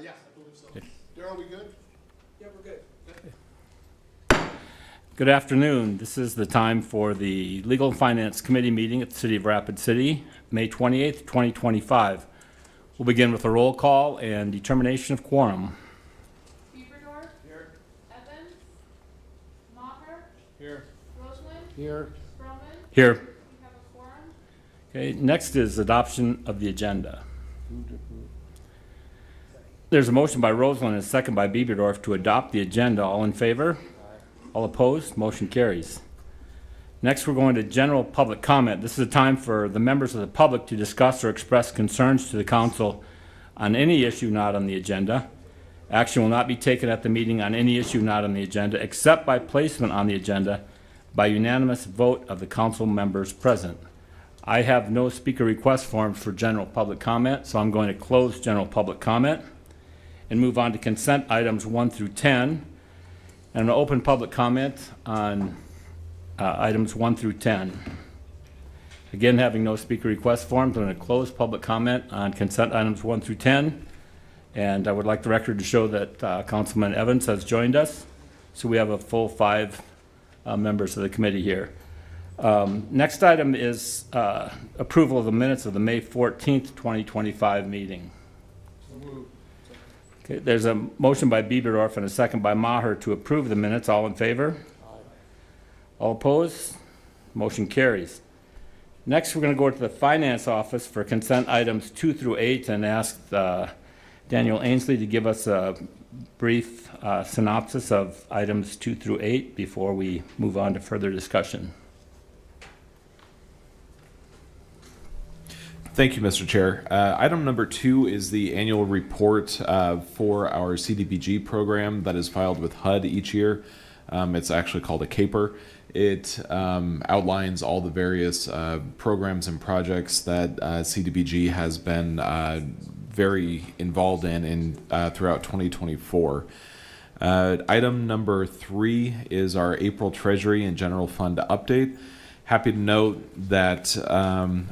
Yes, I believe so. Daryl, we good? Yeah, we're good. Good afternoon. This is the time for the Legal and Finance Committee meeting at the City of Rapid City, May 28th, 2025. We'll begin with a roll call and determination of quorum. Beaverdorf. Here. Evans. Maher. Here. Roseland. Here. Stroman. Here. We have a quorum. Okay, next is adoption of the agenda. There's a motion by Roseland and a second by Beaverdorf to adopt the agenda. All in favor? All opposed? Motion carries. Next, we're going to general public comment. This is a time for the members of the public to discuss or express concerns to the council on any issue not on the agenda. Action will not be taken at the meeting on any issue not on the agenda, except by placement on the agenda by unanimous vote of the council members present. I have no speaker request forms for general public comment, so I'm going to close general public comment and move on to consent items 1 through 10. And an open public comment on items 1 through 10. Again, having no speaker request forms, I'm going to close public comment on consent items 1 through 10. And I would like the record to show that Councilman Evans has joined us. So we have a full 5 members of the committee here. Next item is approval of the minutes of the May 14th, 2025 meeting. Okay, there's a motion by Beaverdorf and a second by Maher to approve the minutes. All in favor? All opposed? Motion carries. Next, we're going to go to the finance office for consent items 2 through 8 and ask Daniel Ainsley to give us a brief synopsis of items 2 through 8 before we move on to further discussion. Thank you, Mr. Chair. Item number 2 is the annual report for our CDBG program that is filed with HUD each year. It's actually called a CAPER. It outlines all the various programs and projects that CDBG has been very involved in throughout 2024. Item number 3 is our April Treasury and General Fund update. Happy to note that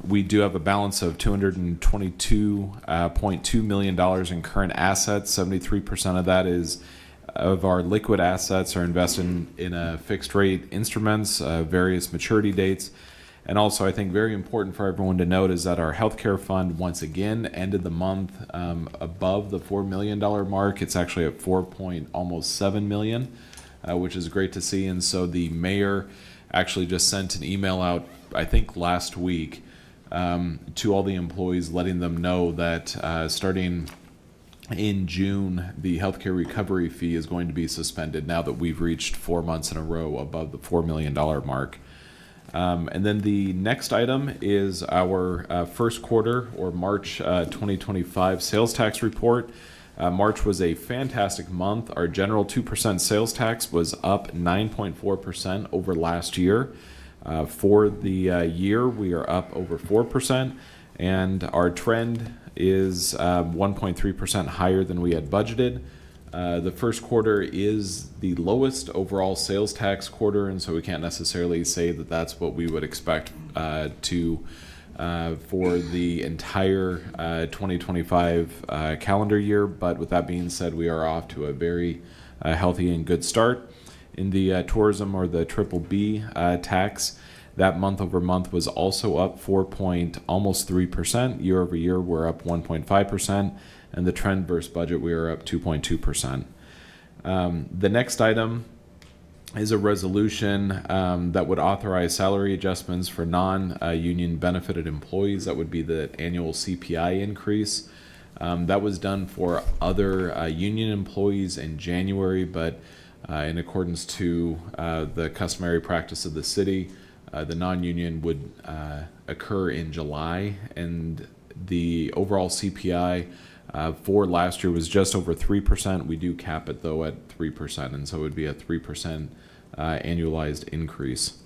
we do have a balance of $222.2 million in current assets. 73% of that is of our liquid assets are invested in a fixed rate instruments, various maturity dates. And also, I think very important for everyone to note is that our healthcare fund once again ended the month above the $4 million mark. It's actually at almost $7 million, which is great to see. And so the mayor actually just sent an email out, I think last week, to all the employees, letting them know that starting in June, the healthcare recovery fee is going to be suspended now that we've reached 4 months in a row above the $4 million mark. And then the next item is our first quarter or March 2025 sales tax report. March was a fantastic month. Our general 2% sales tax was up 9.4% over last year. For the year, we are up over 4%, and our trend is 1.3% higher than we had budgeted. The first quarter is the lowest overall sales tax quarter, and so we can't necessarily say that that's what we would expect for the entire 2025 calendar year. But with that being said, we are off to a very healthy and good start. In the tourism or the BBB tax, that month over month was also up almost 3%. Year over year, we're up 1.5%. And the trend versus budget, we are up 2.2%. The next item is a resolution that would authorize salary adjustments for non-union benefited employees. That would be the annual CPI increase. That was done for other union employees in January, but in accordance to the customary practice of the city, the non-union would occur in July, and the overall CPI for last year was just over 3%. We do cap it though at 3%, and so it would be a 3% annualized increase.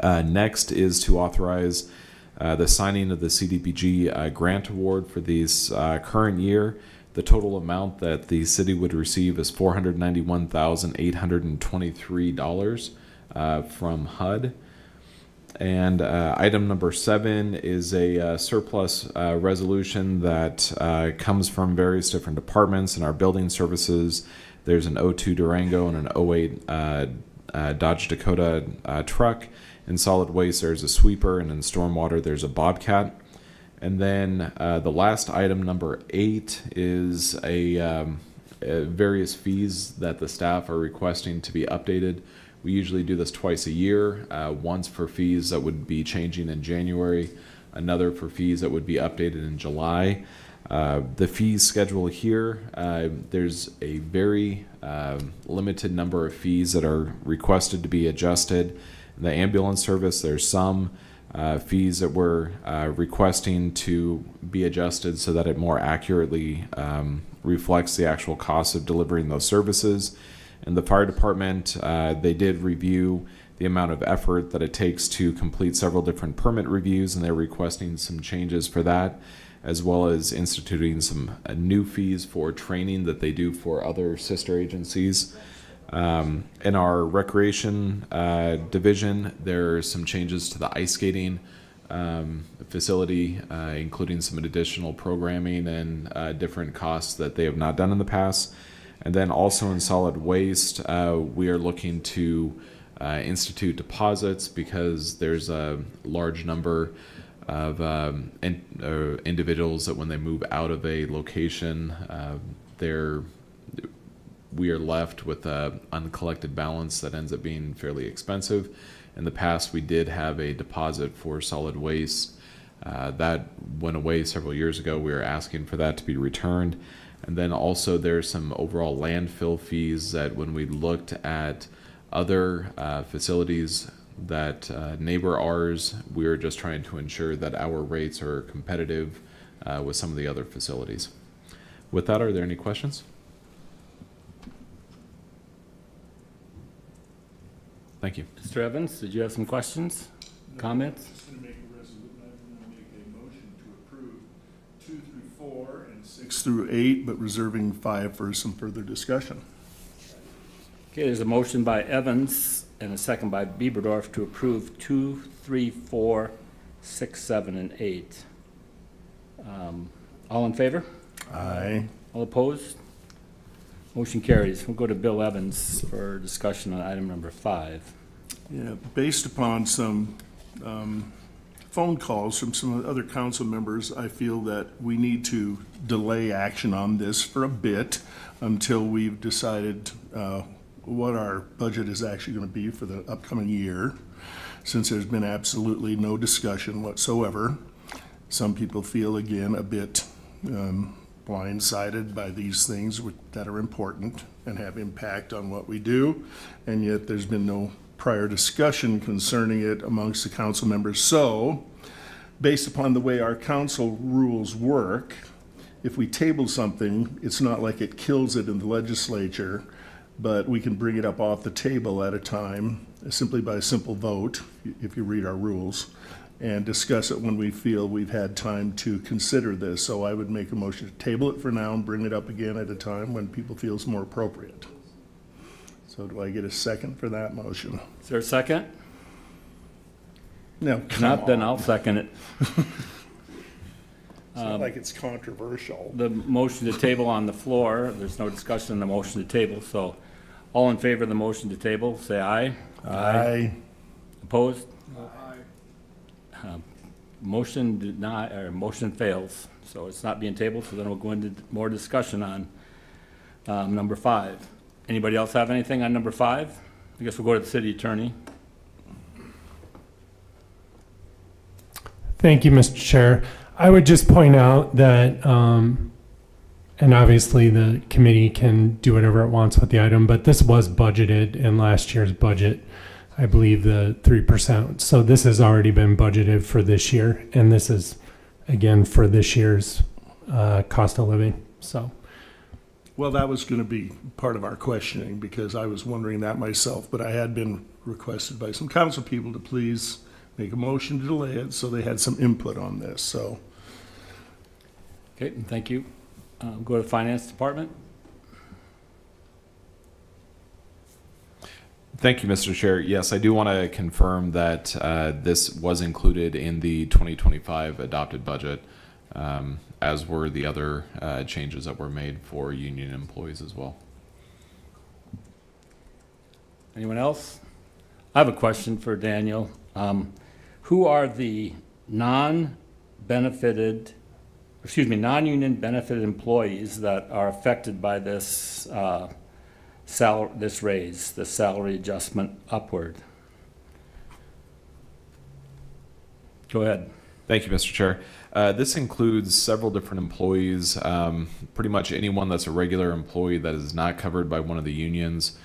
Next is to authorize the signing of the CDBG grant award for this current year. The total amount that the city would receive is $491,823 from HUD. And item number 7 is a surplus resolution that comes from various different departments in our building services. There's an '02 Durango and an '08 Dodge Dakota truck. In solid waste, there's a sweeper, and in stormwater, there's a Bobcat. And then the last item, number 8, is various fees that the staff are requesting to be updated. We usually do this twice a year, once for fees that would be changing in January, another for fees that would be updated in July. The fees schedule here, there's a very limited number of fees that are requested to be adjusted. In the ambulance service, there's some fees that we're requesting to be adjusted so that it more accurately reflects the actual cost of delivering those services. In the fire department, they did review the amount of effort that it takes to complete several different permit reviews, and they're requesting some changes for that, as well as instituting some new fees for training that they do for other sister agencies. In our recreation division, there are some changes to the ice skating facility, including some additional programming and different costs that they have not done in the past. And then also in solid waste, we are looking to institute deposits because there's a large number of individuals that when they move out of a location, we are left with an uncollected balance that ends up being fairly expensive. In the past, we did have a deposit for solid waste. That went away several years ago. We were asking for that to be returned. And then also there's some overall landfill fees that when we looked at other facilities that neighbor ours, we were just trying to ensure that our rates are competitive with some of the other facilities. With that, are there any questions? Thank you. Mr. Evans, did you have some questions, comments? I'm just going to make a resolution. I'm going to make a motion to approve 2 through 4 and 6 through 8, but reserving 5 for some further discussion. Okay, there's a motion by Evans and a second by Bieberdorf to approve 2, 3, 4, 6, 7, and 8. All in favor? Aye. All opposed? Motion carries. We'll go to Bill Evans for discussion on item number 5. Yeah, based upon some phone calls from some other council members, I feel that we need to delay action on this for a bit until we've decided what our budget is actually going to be for the upcoming year, since there's been absolutely no discussion whatsoever. Some people feel, again, a bit blindsided by these things that are important and have impact on what we do, and yet there's been no prior discussion concerning it amongst the council members. So, based upon the way our council rules work, if we table something, it's not like it kills it in the legislature, but we can bring it up off the table at a time, simply by a simple vote, if you read our rules, and discuss it when we feel we've had time to consider this. So I would make a motion to table it for now and bring it up again at a time when people feel it's more appropriate. So do I get a second for that motion? Is there a second? No, If not, then I'll second it. It's not like it's controversial. The motion to table on the floor, there's no discussion on the motion to table, so all in favor of the motion to table, say aye. Aye. Opposed? Motion did not, or motion fails, so it's not being tabled, so then we'll go into more discussion on number 5. Anybody else have anything on number 5? I guess we'll go to the city attorney. Thank you, Mr. Chair. I would just point out that, and obviously the committee can do whatever it wants with the item, but this was budgeted in last year's budget. I believe the 3%. So this has already been budgeted for this year, and this is, again, for this year's cost of living. So, Well, that was going to be part of our questioning, because I was wondering that myself, but I had been requested by some council people to please make a motion to delay it, so they had some input on this, so. Okay, thank you. Go to the finance department. Thank you, Mr. Chair. Yes, I do want to confirm that this was included in the 2025 adopted budget, as were the other changes that were made for union employees as well. Anyone else? I have a question for Daniel. Who are the non-union benefited employees that are affected by this this raise, the salary adjustment upward? Go ahead. Thank you, Mr. Chair. This includes several different employees, pretty much anyone that's a regular employee that is not covered by one of the unions.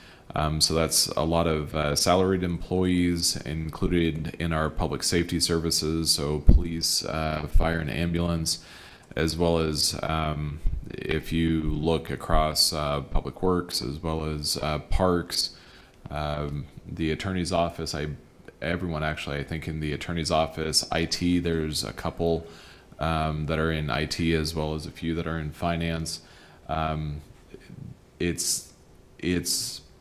So that's a lot of salaried employees included in our public safety services, so police, fire, and ambulance, as well as if you look across public works, as well as parks, the attorney's office. Everyone actually, I think in the attorney's office, IT, there's a couple that are in IT, as well as a few that are in finance. It's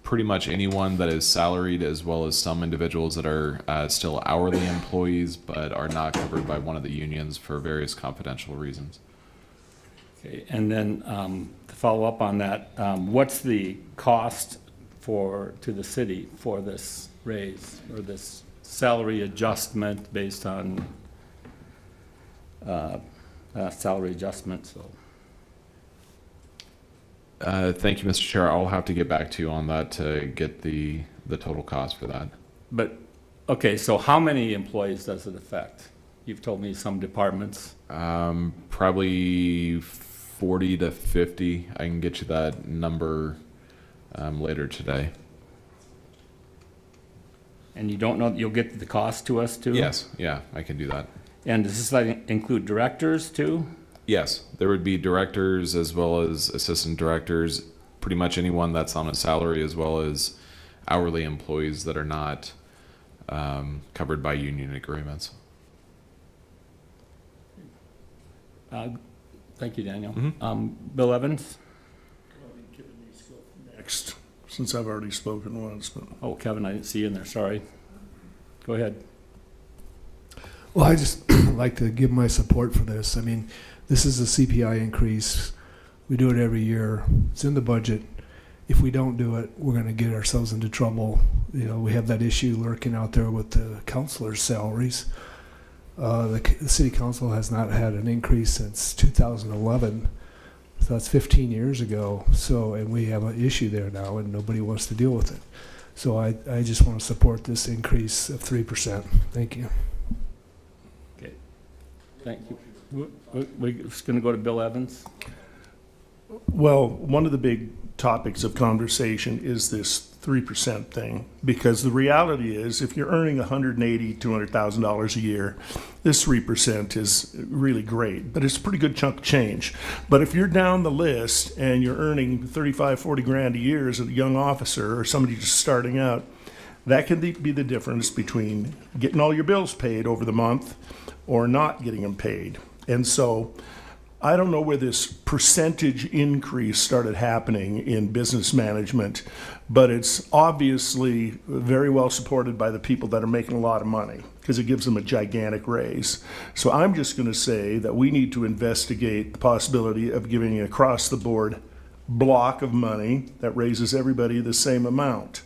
pretty much anyone that is salaried, as well as some individuals that are still hourly employees but are not covered by one of the unions for various confidential reasons. Okay, and then to follow up on that, what's the cost to the city for this raise or this salary adjustment based on salary adjustment? So. Thank you, Mr. Chair. I'll have to get back to you on that to get the total cost for that. But, okay, so how many employees does it affect? You've told me some departments. Probably 40 to 50. I can get you that number later today. And you don't know, you'll get the cost to us too? Yes, yeah, I can do that. And does this like include directors too? Yes, there would be directors as well as assistant directors, pretty much anyone that's on a salary, as well as hourly employees that are not covered by union agreements. Thank you, Daniel. Mm-hmm. Bill Evans? Next, since I've already spoken once, but. Oh, Kevin, I didn't see you in there, sorry. Go ahead. Well, I just like to give my support for this. I mean, this is a CPI increase. We do it every year. It's in the budget. If we don't do it, we're going to get ourselves into trouble. You know, we have that issue lurking out there with the councilors' salaries. The city council has not had an increase since 2011. So that's 15 years ago. So, and we have an issue there now, and nobody wants to deal with it. So I just want to support this increase of 3%. Thank you. Okay, thank you. We're just going to go to Bill Evans. Well, one of the big topics of conversation is this 3% thing, because the reality is if you're earning $180,000, $200,000 a year, this 3% is really great, but it's a pretty good chunk of change. But if you're down the list and you're earning 35, 40 grand a year as a young officer or somebody just starting out, that can be the difference between getting all your bills paid over the month or not getting them paid. And so I don't know where this percentage increase started happening in business management, but it's obviously very well supported by the people that are making a lot of money because it gives them a gigantic raise. So I'm just going to say that we need to investigate the possibility of giving an across-the-board block of money that raises everybody the same amount.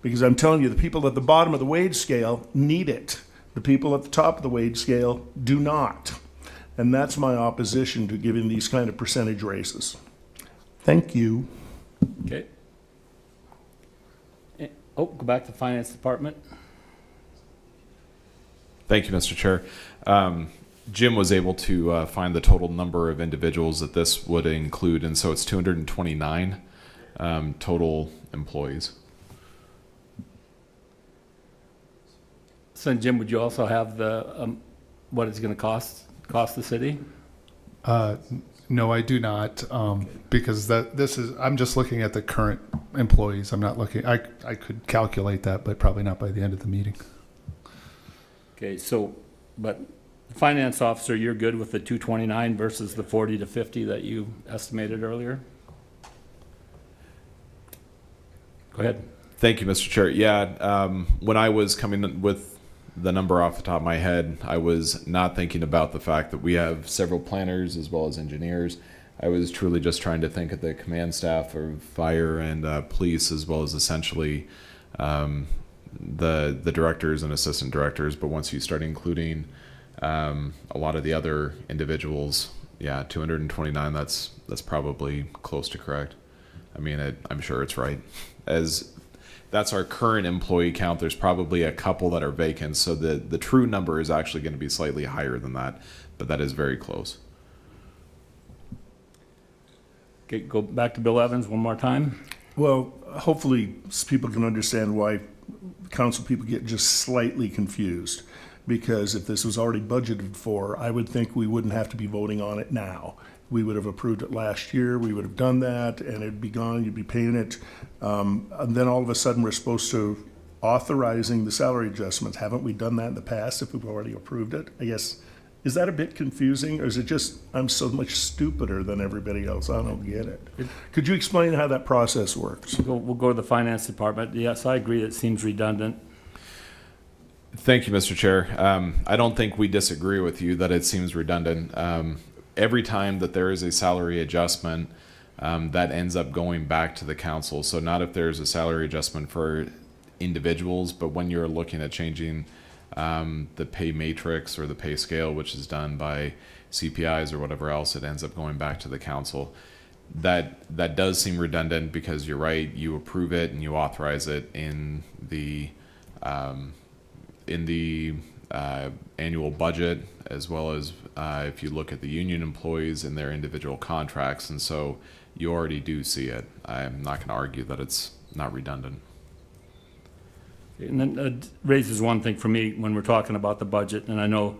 Because I'm telling you, the people at the bottom of the wage scale need it. The people at the top of the wage scale do not. And that's my opposition to giving these kind of percentage raises. Thank you. Okay. Oh, go back to Finance Department. Thank you, Mr. Chair. Jim was able to find the total number of individuals that this would include, and so it's 229 total employees. So Jim, would you also have the, what it's going to cost the city? No, I do not, because I'm just looking at the current employees. I'm not looking, I could calculate that, but probably not by the end of the meeting. Okay, so, but finance officer, you're good with the 229 versus the 40 to 50 that you estimated earlier? Go ahead. Thank you, Mr. Chair. Yeah, when I was coming with the number off the top of my head, I was not thinking about the fact that we have several planners as well as engineers. I was truly just trying to think of the command staff of fire and police, as well as essentially the directors and assistant directors. But once you start including a lot of the other individuals, yeah, 229. That's probably close to correct. I mean, I'm sure it's right. As that's our current employee count. There's probably a couple that are vacant, so the true number is actually going to be slightly higher than that, but that is very close. Okay, go back to Bill Evans one more time. Well, hopefully people can understand why council people get just slightly confused. Because if this was already budgeted for, I would think we wouldn't have to be voting on it now. We would have approved it last year, we would have done that, and it'd be gone, you'd be paying it. And then all of a sudden, we're supposed to authorizing the salary adjustments. Haven't we done that in the past if we've already approved it? I guess, is that a bit confusing, or is it just, I'm so much stupider than everybody else? I don't get it. Could you explain how that process works? We'll go to the finance department. Yes, I agree, it seems redundant. Thank you, Mr. Chair. I don't think we disagree with you that it seems redundant. Every time that there is a salary adjustment, that ends up going back to the council. So not if there's a salary adjustment for individuals, but when you're looking at changing the pay matrix or the pay scale, which is done by CPIs or whatever else, it ends up going back to the council. That does seem redundant because you're right, you approve it and you authorize it in the annual budget, as well as if you look at the union employees and their individual contracts, and so you already do see it. I'm not going to argue that it's not redundant. And then it raises one thing for me when we're talking about the budget, and I know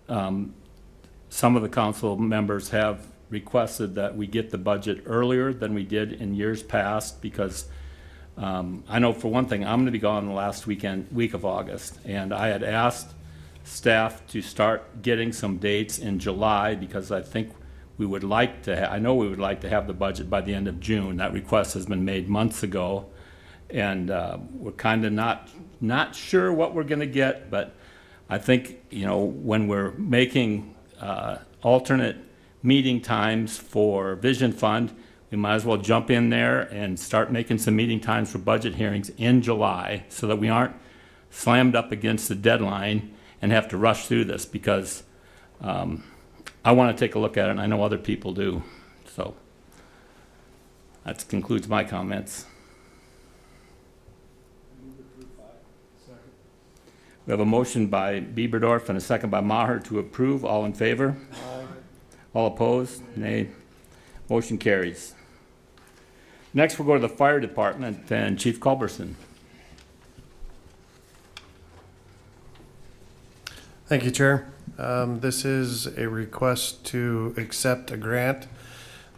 some of the council members have requested that we get the budget earlier than we did in years past, because I know for one thing, I'm going to be gone the last week of August, and I had asked staff to start getting some dates in July, because I think we would like to, I know we would like to have the budget by the end of June. That request has been made months ago, and we're kind of not sure what we're going to get, but I think, you know, when we're making alternate meeting times for Vision Fund, we might as well jump in there and start making some meeting times for budget hearings in July, so that we aren't slammed up against the deadline and have to rush through this, because I want to take a look at it, and I know other people do. So that concludes my comments. We have a motion by Bieberdorf and a second by Maher to approve. All in favor? Aye. All opposed? Nay. Motion carries. Next, we'll go to the fire department and Chief Culberson. Thank you, Chair. This is a request to accept a grant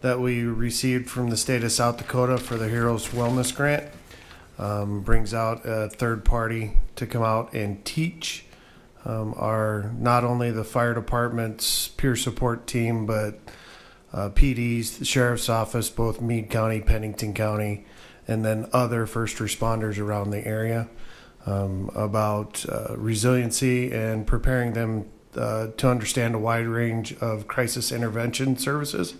that we received from the state of South Dakota for the Heroes Wellness Grant. Brings out a third party to come out and teach our, not only the fire department's peer support team, but PDs, the sheriff's office, both Meade County, Pennington County, and then other first responders around the area, about resiliency and preparing them to understand a wide range of crisis intervention services.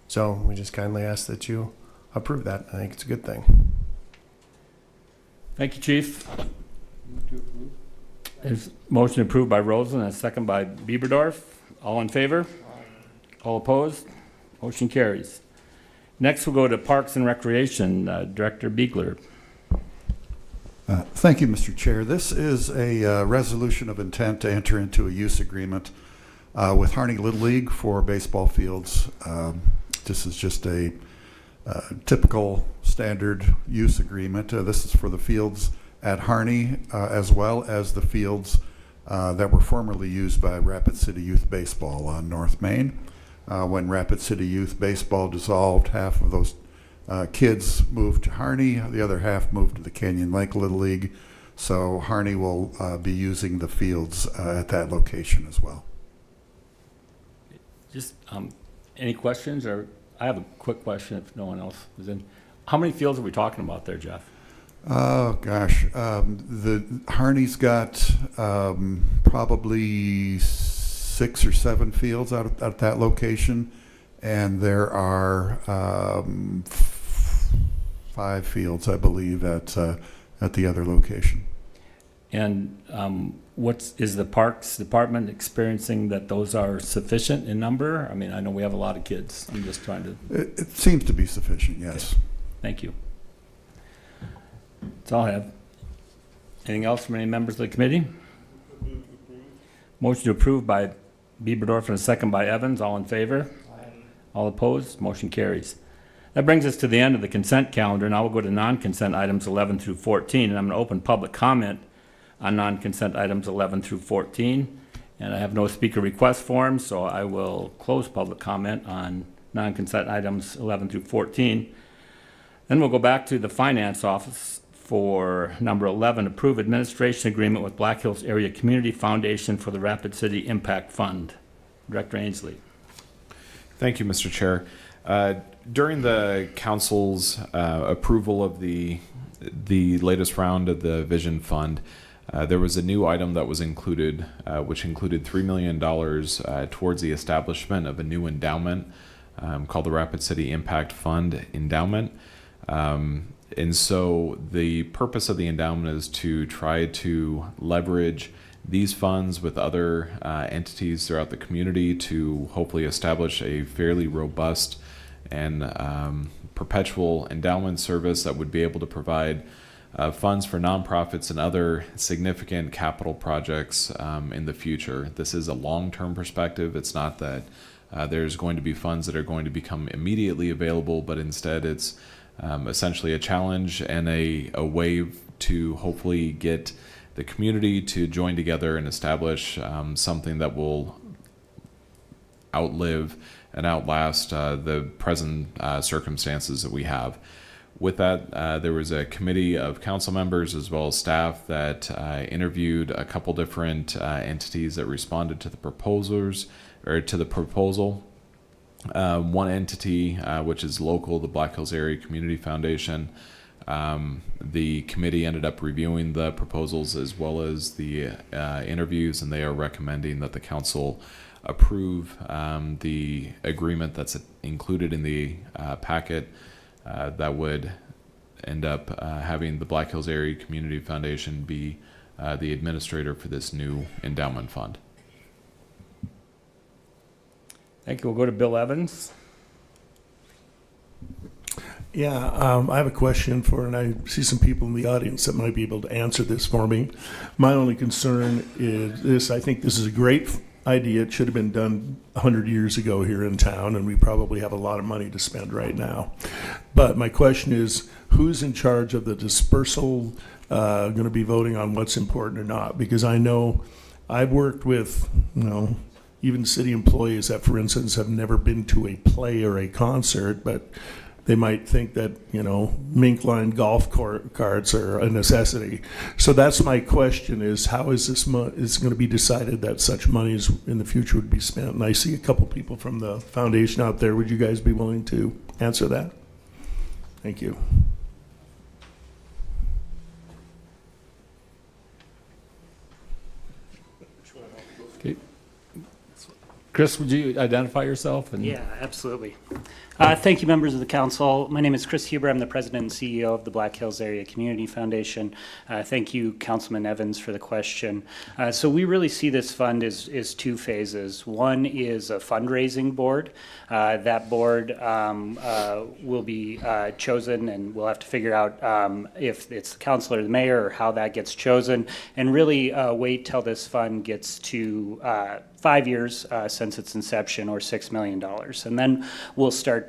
So we just kindly ask that you approve that. I think it's a good thing. Thank you, Chief. Is motion approved by Rosen and a second by Bieberdorf. All in favor? All opposed? Motion carries. Next, we'll go to Parks and Recreation, Director Biegler. Thank you, Mr. Chair. This is a resolution of intent to enter into a use agreement with Harney Little League for baseball fields. This is just a typical standard use agreement. This is for the fields at Harney as well as the fields that were formerly used by Rapid City Youth Baseball on North Main. When Rapid City Youth Baseball dissolved, half of those kids moved to Harney, the other half moved to the Canyon Lake Little League. So Harney will be using the fields at that location as well. Just any questions, or I have a quick question if no one else is in. How many fields are we talking about there, Jeff? Oh, gosh. The Harney's got probably 6 or 7 fields out at that location, and there are 5 fields, I believe, at the other location. And is the Parks Department experiencing that those are sufficient in number? I mean, I know we have a lot of kids. I'm just trying to, It seems to be sufficient, yes. thank you. That's all I have. Anything else from any members of the committee? Motion to approve by Bieberdorf and a second by Evans. All in favor? All opposed? Motion carries. That brings us to the end of the consent calendar. Now we'll go to non-consent items 11 through 14, and I'm going to open public comment on non-consent items 11 through 14. And I have no speaker request forms, so I will close public comment on non-consent items 11 through 14. Then we'll go back to the Finance Office for number 11, approve administration agreement with Black Hills Area Community Foundation for the Rapid City Impact Fund. Director Ainsley. Thank you, Mr. Chair. During the council's approval of the latest round of the Vision Fund, there was a new item that was included, which included $3 million towards the establishment of a new endowment called the Rapid City Impact Fund Endowment. And so the purpose of the endowment is to try to leverage these funds with other entities throughout the community to hopefully establish a fairly robust and perpetual endowment service that would be able to provide funds for nonprofits and other significant capital projects in the future. This is a long-term perspective. It's not that there's going to be funds that are going to become immediately available, but instead it's essentially a challenge and a way to hopefully get the community to join together and establish something that will outlive and outlast the present circumstances that we have. With that, there was a committee of council members as well as staff that interviewed a couple different entities that responded to the proposals or to the proposal. One entity, which is local, the Black Hills Area Community Foundation. The committee ended up reviewing the proposals as well as the interviews, and they are recommending that the council approve the agreement that's included in the packet that would end up having the Black Hills Area Community Foundation be the administrator for this new endowment fund. Thank you. We'll go to Bill Evans. Yeah, I have a question and I see some people in the audience that might be able to answer this for me. My only concern is this: I think this is a great idea. It should have been done 100 years ago here in town, and we probably have a lot of money to spend right now. But my question is, who's in charge of the dispersal, going to be voting on what's important or not? Because I know I've worked with, even city employees that, for instance, have never been to a play or a concert, but they might think that, mink line golf carts are a necessity. So that's my question: is how is this is going to be decided that such monies in the future would be spent? And I see a couple people from the foundation out there. Would you guys be willing to answer that? Thank you. Okay. Chris, would you identify yourself? Yeah, absolutely. Thank you, members of the council. My name is Chris Huber. I'm the president and CEO of the Black Hills Area Community Foundation. Thank you, Councilman Evans, for the question. So we really see this fund as 2 phases. One is a fundraising board. That board will be chosen, and we'll have to figure out if it's the council or the mayor or how that gets chosen, and really wait till this fund gets to 5 years since its inception, or $6 million. And then we'll start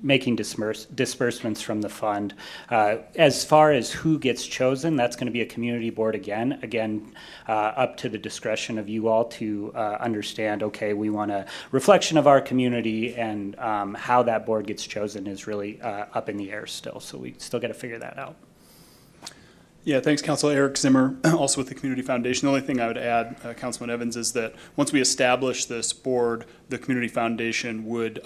making disbursements from the fund. As far as who gets chosen, that's going to be a community board again, up to the discretion of you all to understand, okay, we want a reflection of our community, and how that board gets chosen is really up in the air still. So we still got to figure that out. Yeah, thanks, Council. Eric Zimmer, also with the Community Foundation. The only thing I would add, Councilman Evans, is that once we establish this board, the Community Foundation would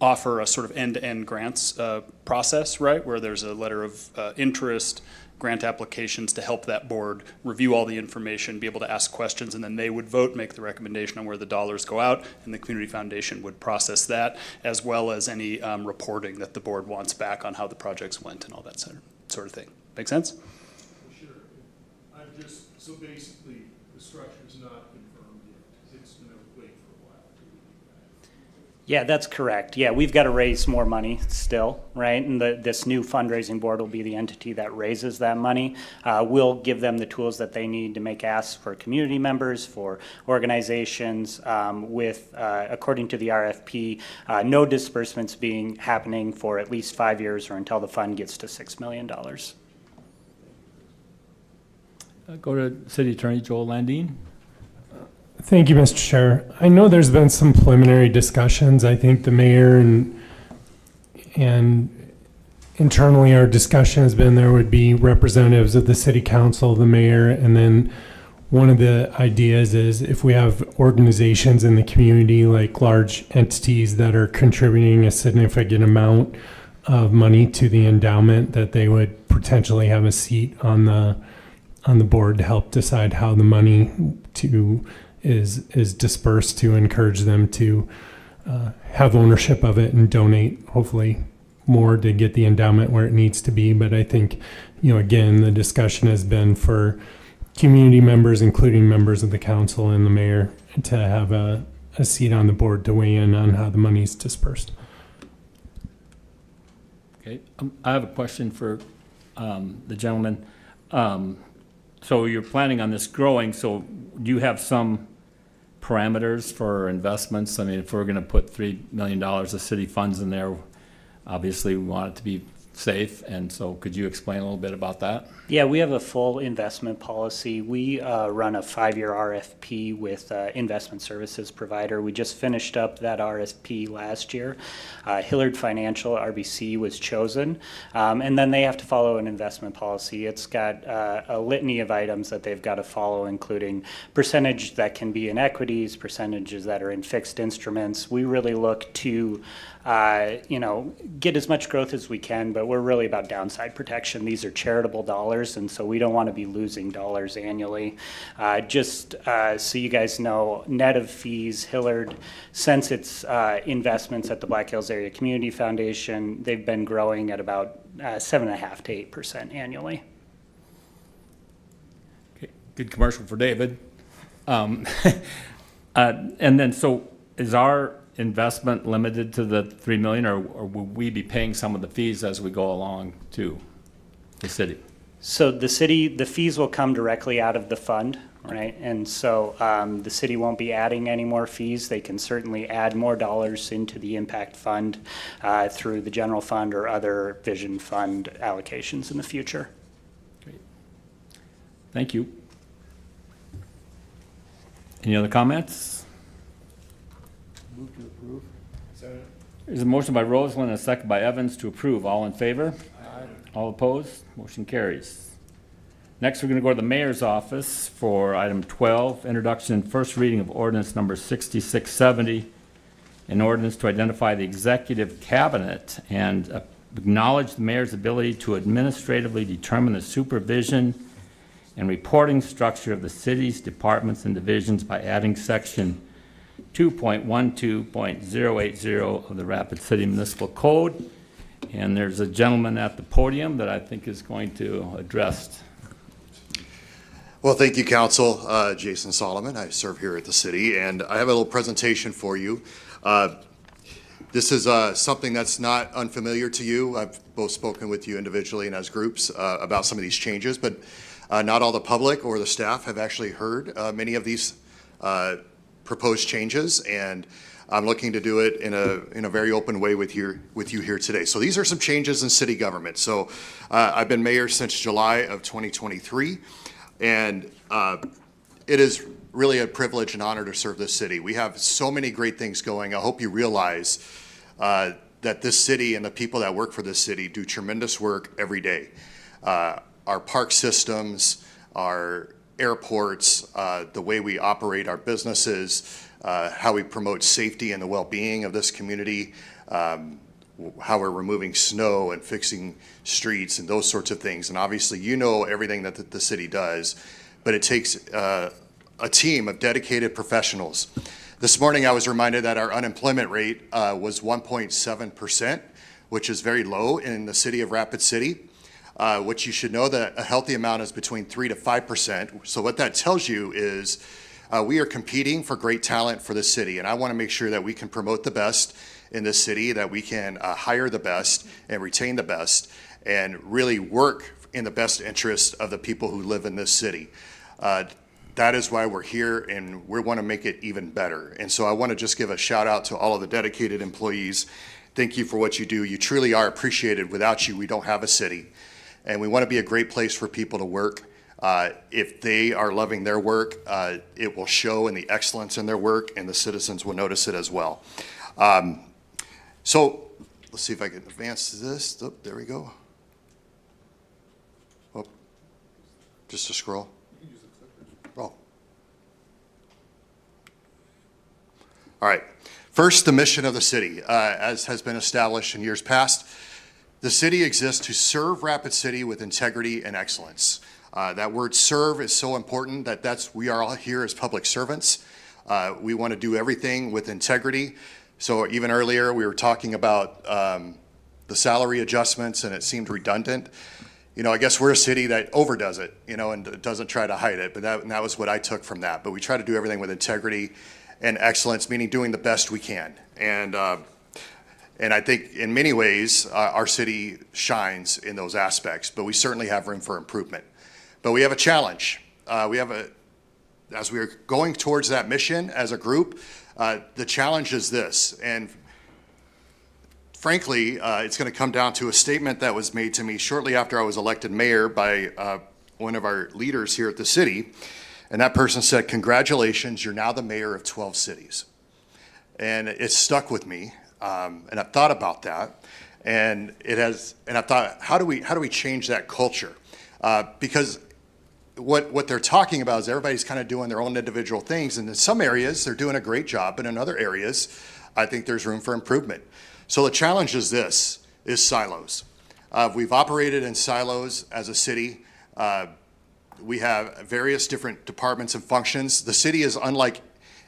offer a sort of end-to-end grants process, right? Where there's a letter of interest, grant applications to help that board review all the information, be able to ask questions, and then they would vote, make the recommendation on where the dollars go out, and the Community Foundation would process that, as well as any reporting that the board wants back on how the projects went and all that sort of thing. Make sense? Sure. So basically, the structure's not confirmed yet. It's going to wait for a while. Yeah, that's correct. Yeah, we've got to raise more money still, right? And this new fundraising board will be the entity that raises that money. We'll give them the tools that they need to make asks for community members, for organizations, with, according to the RFP, no disbursements happening for at least 5 years or until the fund gets to $6 million. Go to City Attorney Joel Landine. Thank you, Mr. Chair. I know there's been some preliminary discussions. I think the mayor and internally our discussion has been there would be representatives of the city council, the mayor, and then one of the ideas is if we have organizations in the community, like large entities that are contributing a significant amount of money to the endowment, that they would potentially have a seat on the board to help decide how the money is dispersed, to encourage them to have ownership of it and donate hopefully more to get the endowment where it needs to be. But I think, again, the discussion has been for community members, including members of the council and the mayor, to have a seat on the board to weigh in on how the money is dispersed. Okay, I have a question for the gentleman. So you're planning on this growing, so do you have some parameters for investments? I mean, if we're going to put $3 million of city funds in there, obviously we want it to be safe, and so could you explain a little bit about that? Yeah, we have a full investment policy. We run a 5-year RFP with investment services provider. We just finished up that RFP last year. Hillard Financial, RBC, was chosen, and then they have to follow an investment policy. It's got a litany of items that they've got to follow, including percentage that can be in equities, percentages that are in fixed instruments. We really look to get as much growth as we can, but we're really about downside protection. These are charitable dollars, and so we don't want to be losing dollars annually. Just so you guys know, net of fees, Hillard, since its investments at the Black Hills Area Community Foundation, they've been growing at about 7.5% to 8% annually. Okay, good commercial for David. And then, so is our investment limited to the $3 million, or will we be paying some of the fees as we go along to the city? So the fees will come directly out of the fund, right? And so the city won't be adding any more fees. They can certainly add more dollars into the impact fund through the general fund or other vision fund allocations in the future. Great. Thank you. Any other comments? Move to approve. There's a motion by Roseland and a second by Evans to approve. All in favor? Aye. All opposed? Motion carries. Next, we're going to go to the mayor's office for item 12, introduction and first reading of ordinance number 6670, an ordinance to identify the executive cabinet and acknowledge the mayor's ability to administratively determine the supervision and reporting structure of the city's departments and divisions by adding section 2.12.080 of the Rapid City Municipal Code. And there's a gentleman at the podium that I think is going to address. Well, thank you, Council. Jason Solomon. I serve here at the city, and I have a little presentation for you. This is something that's not unfamiliar to you. I've both spoken with you individually and as groups about some of these changes, but not all the public or the staff have actually heard many of these proposed changes, and I'm looking to do it in a very open way with you here today. So these are some changes in city government. So I've been mayor since July of 2023, and it is really a privilege and honor to serve this city. We have so many great things going. I hope you realize that this city and the people that work for this city do tremendous work every day. Our park systems, our airports, the way we operate our businesses, how we promote safety and the well-being of this community. how we're removing snow and fixing streets and those sorts of things. And obviously, you know everything that the city does, but it takes a team of dedicated professionals. This morning, I was reminded that our unemployment rate was 1.7%, which is very low in the city of Rapid City. What you should know that a healthy amount is between 3 to 5%. So what that tells you is we are competing for great talent for the city, and I want to make sure that we can promote the best in this city, that we can hire the best and retain the best, and really work in the best interest of the people who live in this city. That is why we're here, and we want to make it even better. And so I want to just give a shout out to all of the dedicated employees. Thank you for what you do. You truly are appreciated. Without you, we don't have a city. And we want to be a great place for people to work. If they are loving their work, it will show in the excellence in their work, and the citizens will notice it as well. So let's see if I can advance this. Oh, there we go. Oh, just a scroll. Oh. All right. First, the mission of the city, as has been established in years past. The city exists to serve Rapid City with integrity and excellence. That word serve is so important that we are all here as public servants. We want to do everything with integrity. So even earlier, we were talking about the salary adjustments, and it seemed redundant. You know, I guess we're a city that overdoes it, you know, and doesn't try to hide it, but that was what I took from that. But we try to do everything with integrity and excellence, meaning doing the best we can. And I think in many ways, our city shines in those aspects, but we certainly have room for improvement. But we have a challenge. As we are going towards that mission as a group, the challenge is this, and frankly, it's going to come down to a statement that was made to me shortly after I was elected mayor by one of our leaders here at the city, and that person said, "Congratulations, you're now the mayor of 12 cities." And it stuck with me, and I've thought about that, and I thought, how do we change that culture? Because what they're talking about is everybody's kind of doing their own individual things, and in some areas they're doing a great job, but in other areas I think there's room for improvement. So the challenge is silos. We've operated in silos as a city. We have various different departments and functions. The city is unlike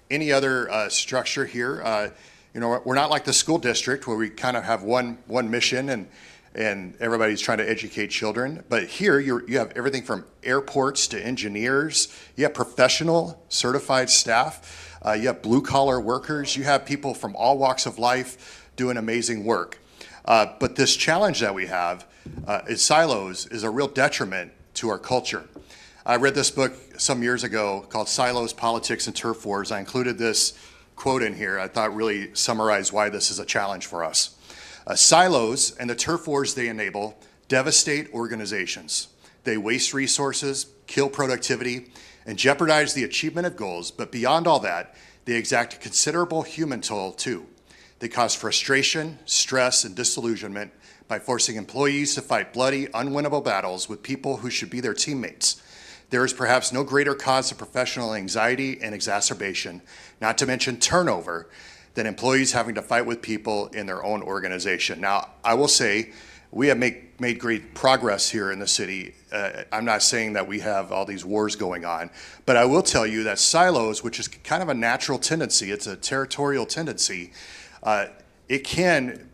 any other structure here. We're not like the school district where we kind of have one mission and everybody's trying to educate children. But here you have everything from airports to engineers. You have professional certified staff. You have blue collar workers. You have people from all walks of life doing amazing work. But this challenge that we have is silos is a real detriment to our culture. I read this book some years ago called Silos, Politics, and Turf Wars. I included this quote in here I thought really summarized why this is a challenge for us. Silos and the turf wars they enable devastate organizations. They waste resources, kill productivity, and jeopardize the achievement of goals. But beyond all that, they exact a considerable human toll too. They cause frustration, stress, and disillusionment by forcing employees to fight bloody, unwinnable battles with people who should be their teammates. There is perhaps no greater cause of professional anxiety and exacerbation, not to mention turnover, than employees having to fight with people in their own organization. Now, I will say we have made great progress here in the city. I'm not saying that we have all these wars going on, but I will tell you that silos, which is kind of a natural tendency, it's a territorial tendency, it can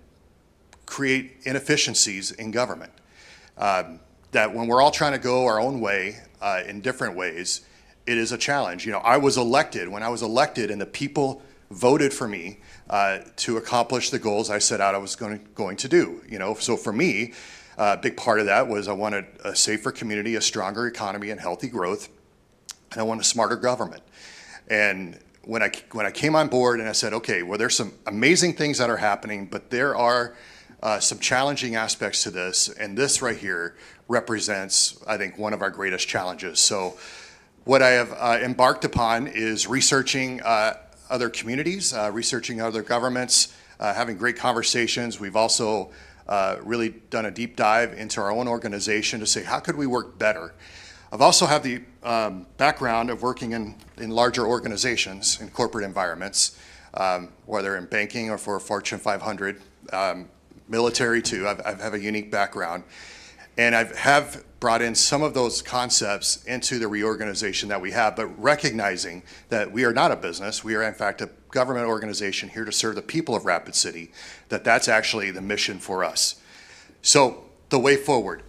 create inefficiencies in government. That when we're all trying to go our own way in different ways, it is a challenge. You know, when I was elected and the people voted for me to accomplish the goals I set out I was going to do. You know, so for me, a big part of that was I wanted a safer community, a stronger economy, and healthy growth, and I want a smarter government. And when I came on board and I said, okay, well, there's some amazing things that are happening, but there are some challenging aspects to this, and this right here represents, I think, one of our greatest challenges. So what I have embarked upon is researching other communities, researching other governments, having great conversations. We've also really done a deep dive into our own organization to say, how could we work better? I've also had the background of working in larger organizations, in corporate environments, whether in banking or for Fortune 500 military too. I have a unique background. And I have brought in some of those concepts into the reorganization that we have, but recognizing that we are not a business, we are in fact a government organization here to serve the people of Rapid City, that's actually the mission for us. So the way forward,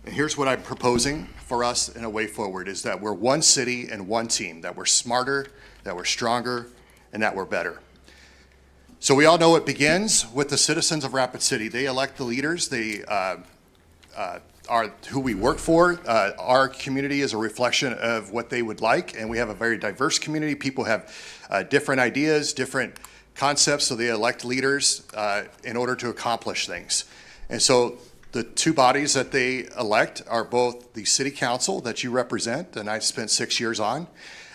and here's what I'm proposing for us in a way forward, is that we're one city and one team, that we're smarter, that we're stronger, and that we're better. So we all know it begins with the citizens of Rapid City. They elect the leaders. They are who we work for. Our community is a reflection of what they would like, and we have a very diverse community. People have different ideas, different concepts, so they elect leaders in order to accomplish things. And so the two bodies that they elect are both the city council that you represent, and I spent 6 years on,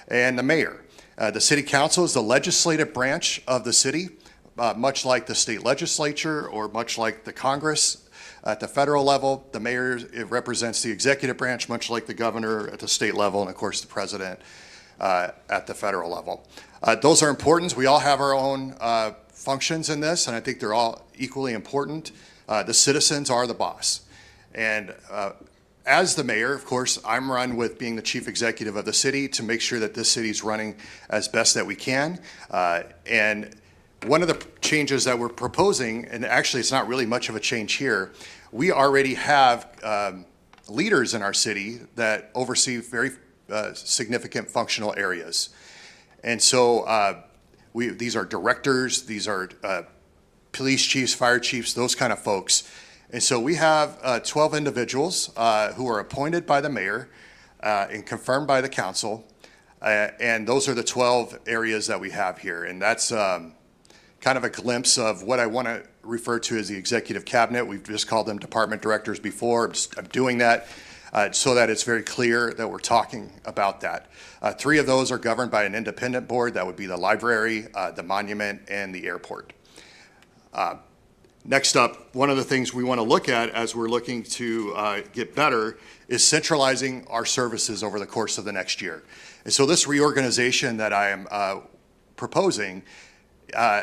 and the mayor. The city council is the legislative branch of the city, much like the state legislature or much like the Congress. At the federal level, the mayor, it represents the executive branch, much like the governor at the state level, and of course the president at the federal level. Those are important. We all have our own functions in this, and I think they're all equally important. The citizens are the boss. And as the mayor, of course, I'm run with being the chief executive of the city to make sure that this city is running as best that we can. And one of the changes that we're proposing, and actually it's not really much of a change here, we already have leaders in our city that oversee very significant functional areas. And so these are directors, these are police chiefs, fire chiefs, those kind of folks. And so we have 12 individuals who are appointed by the mayor and confirmed by the council. And those are the 12 areas that we have here. And that's kind of a glimpse of what I want to refer to as the executive cabinet. We've just called them department directors before. I'm doing that so that it's very clear that we're talking about that. 3 of those are governed by an independent board. That would be the library, the monument, and the airport. Next up, one of the things we want to look at as we're looking to get better is centralizing our services over the course of the next year. And so this reorganization that I am proposing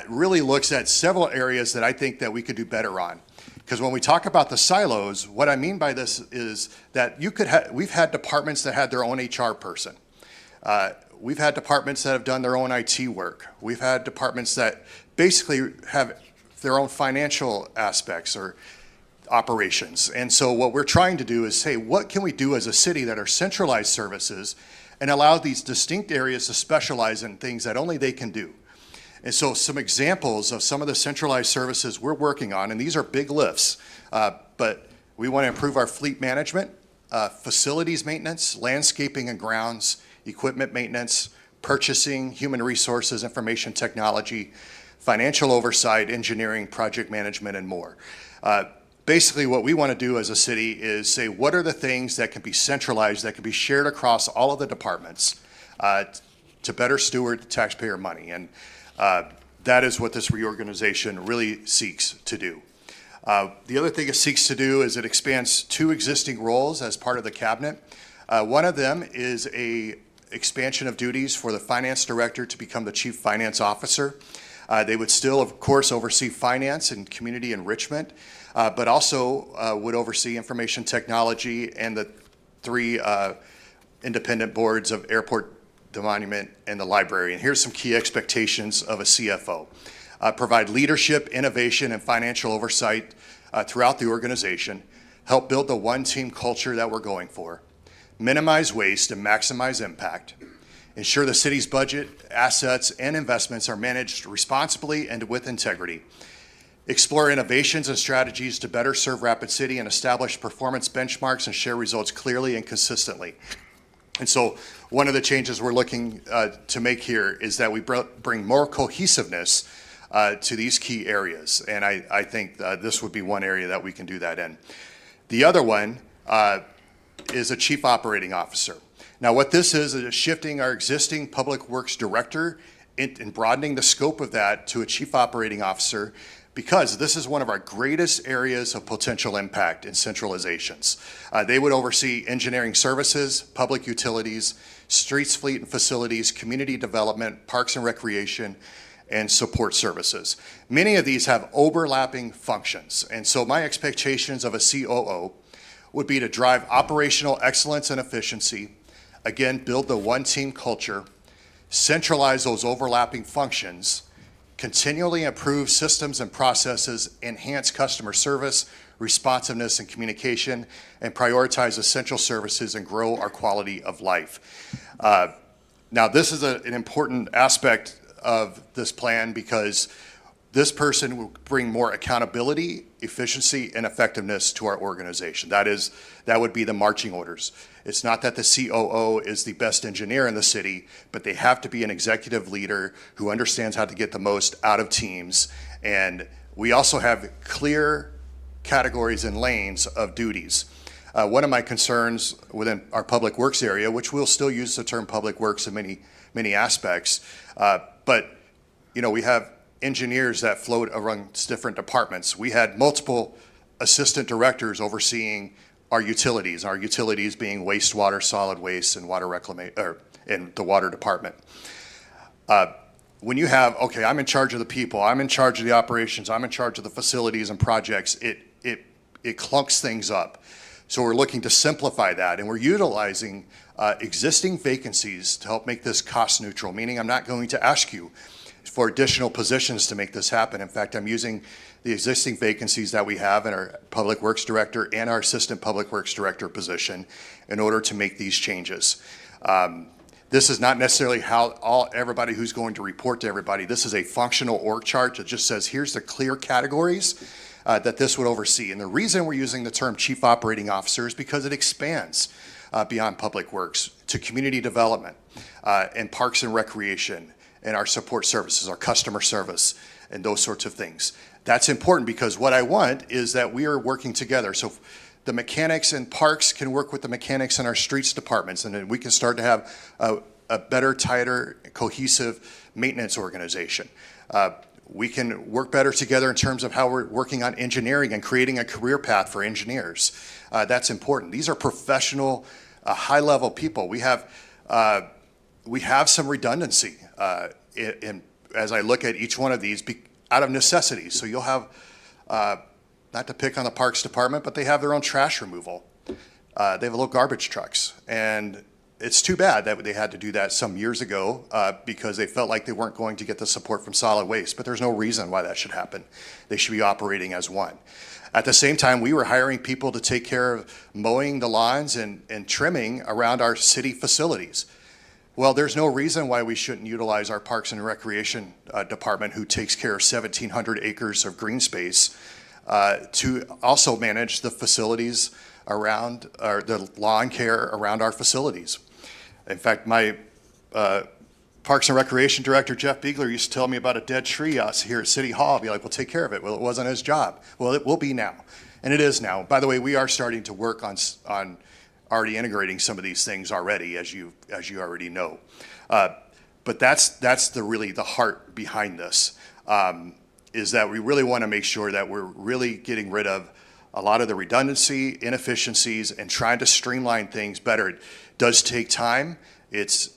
really looks at several areas that I think that we could do better on. Because when we talk about the silos, what I mean by this is that we've had departments that had their own HR person. We've had departments that have done their own IT work. We've had departments that basically have their own financial aspects or operations. And so what we're trying to do is say, what can we do as a city that are centralized services and allow these distinct areas to specialize in things that only they can do? And so some examples of some of the centralized services we're working on, and these are big lifts, but we want to improve our fleet management, facilities maintenance, landscaping and grounds, equipment maintenance, purchasing, human resources, information technology, financial oversight, engineering, project management, and more. Basically, what we want to do as a city is say, what are the things that can be centralized, that can be shared across all of the departments to better steward the taxpayer money? And that is what this reorganization really seeks to do. The other thing it seeks to do is it expands 2 existing roles as part of the cabinet. One of them is a expansion of duties for the finance director to become the chief finance officer. They would still, of course, oversee finance and community enrichment, but also would oversee information technology and the 3 independent boards of airport, the monument, and the library. And here's some key expectations of a CFO. Provide leadership, innovation, and financial oversight throughout the organization. Help build the one-team culture that we're going for. Minimize waste and maximize impact. Ensure the city's budget, assets, and investments are managed responsibly and with integrity. Explore innovations and strategies to better serve Rapid City and establish performance benchmarks and share results clearly and consistently. And so one of the changes we're looking to make here is that we bring more cohesiveness to these key areas. And I think this would be one area that we can do that in. The other one is a chief operating officer. Now what this is shifting our existing public works director and broadening the scope of that to a chief operating officer, because this is one of our greatest areas of potential impact in centralizations. They would oversee engineering services, public utilities, streets, fleet and facilities, community development, parks and recreation, and support services. Many of these have overlapping functions, and so my expectations of a COO would be to drive operational excellence and efficiency, again, build the one-team culture, centralize those overlapping functions, continually improve systems and processes, enhance customer service, responsiveness and communication, and prioritize essential services and grow our quality of life. Now, this is an important aspect of this plan because this person will bring more accountability, efficiency, and effectiveness to our organization. That would be the marching orders. It's not that the COO is the best engineer in the city, but they have to be an executive leader who understands how to get the most out of teams. And we also have clear categories and lanes of duties. One of my concerns within our public works area, which we'll still use the term public works in many aspects, but we have engineers that float amongst different departments. We had multiple assistant directors overseeing our utilities being wastewater, solid waste, and water reclamation, or in the water department. When you have, okay, I'm in charge of the people, I'm in charge of the operations, I'm in charge of the facilities and projects, it clunks things up. So we're looking to simplify that, and we're utilizing existing vacancies to help make this cost neutral, meaning I'm not going to ask you for additional positions to make this happen. In fact, I'm using the existing vacancies that we have in our Public Works Director and our Assistant Public Works Director position in order to make these changes. This is not necessarily how everybody who's going to report to everybody. This is a functional org chart that just says, here's the clear categories that this would oversee. And the reason we're using the term Chief Operating Officer is because it expands beyond Public Works to community development and Parks and Recreation and our support services, our customer service, and those sorts of things. That's important because what I want is that we are working together. So the mechanics in parks can work with the mechanics in our streets departments, and then we can start to have a better, tighter, cohesive maintenance organization. We can work better together in terms of how we're working on engineering and creating a career path for engineers. That's important. These are professional, high-level people. We have some redundancy as I look at each one of these out of necessity. So you'll have, not to pick on the Parks Department, but they have their own trash removal. They have little garbage trucks. And it's too bad that they had to do that some years ago because they felt like they weren't going to get the support from solid waste. But there's no reason why that should happen. They should be operating as one. At the same time, we were hiring people to take care of mowing the lawns and trimming around our city facilities. Well, there's no reason why we shouldn't utilize our Parks and Recreation Department, who takes care of 1,700 acres of green space, to also manage the facilities around, or the lawn care around our facilities. In fact, my Parks and Recreation Director, Jeff Beegler, used to tell me about a dead tree here at City Hall. I'd be like, well, take care of it. Well, it wasn't his job. Well, it will be now. And it is now. By the way, we are starting to work on already integrating some of these things already, as you already know. But that's really the heart behind this, is that we really want to make sure that we're really getting rid of a lot of the redundancy, inefficiencies, and trying to streamline things better. It does take time. It's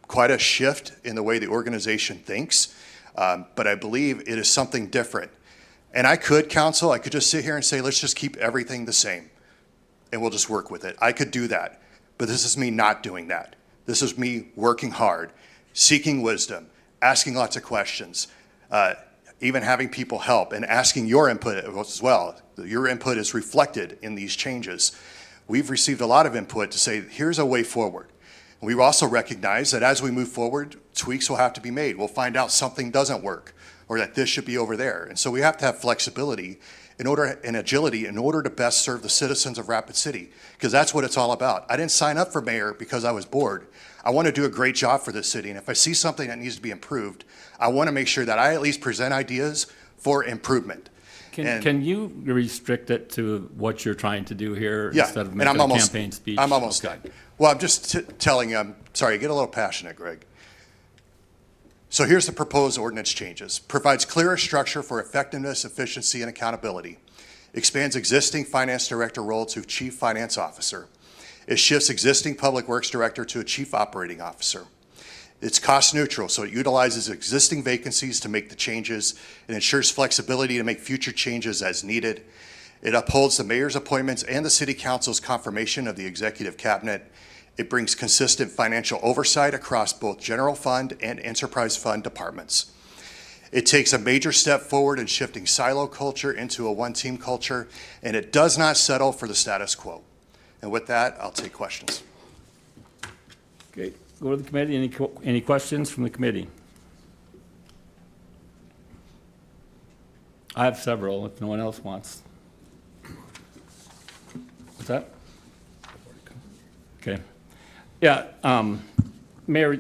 quite a shift in the way the organization thinks, but I believe it is something different. And I could just sit here and say, let's just keep everything the same, and we'll just work with it. I could do that, but this is me not doing that. This is me working hard, seeking wisdom, asking lots of questions, even having people help and asking your input as well. Your input is reflected in these changes. We've received a lot of input to say, here's a way forward. We also recognize that as we move forward, tweaks will have to be made. We'll find out something doesn't work, or that this should be over there. And so we have to have flexibility and agility in order to best serve the citizens of Rapid City, because that's what it's all about. I didn't sign up for mayor because I was bored. I want to do a great job for this city, and if I see something that needs to be improved, I want to make sure that I at least present ideas for improvement. Can you restrict it to what you're trying to do here instead of and making a campaign speech? I'm almost done. Well, I'm just telling you, I'm sorry, I get a little passionate, Greg. So here's the proposed ordinance changes. Provides clearer structure for effectiveness, efficiency, and accountability. Expands existing finance director role to chief finance officer. It shifts existing public works director to a chief operating officer. It's cost neutral, so it utilizes existing vacancies to make the changes and ensures flexibility to make future changes as needed. It upholds the mayor's appointments and the city council's confirmation of the executive cabinet. It brings consistent financial oversight across both general fund and enterprise fund departments. It takes a major step forward in shifting silo culture into a one-team culture, and it does not settle for the status quo. And with that, I'll take questions. Okay, go to the committee. Any questions from the committee? I have several if no one else wants. What's that? Okay. Yeah, Mayor,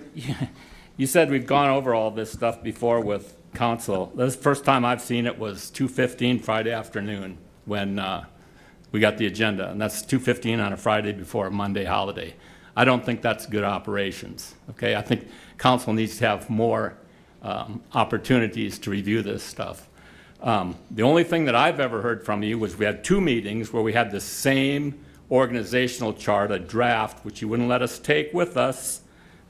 you said we've gone over all this stuff before with council. The first time I've seen it was 2:15 Friday afternoon when we got the agenda, and that's 2:15 on a Friday before a Monday holiday. I don't think that's good operations, okay? I think council needs to have more opportunities to review this stuff. The only thing that I've ever heard from you was we had 2 meetings where we had the same organizational chart, a draft, which you wouldn't let us take with us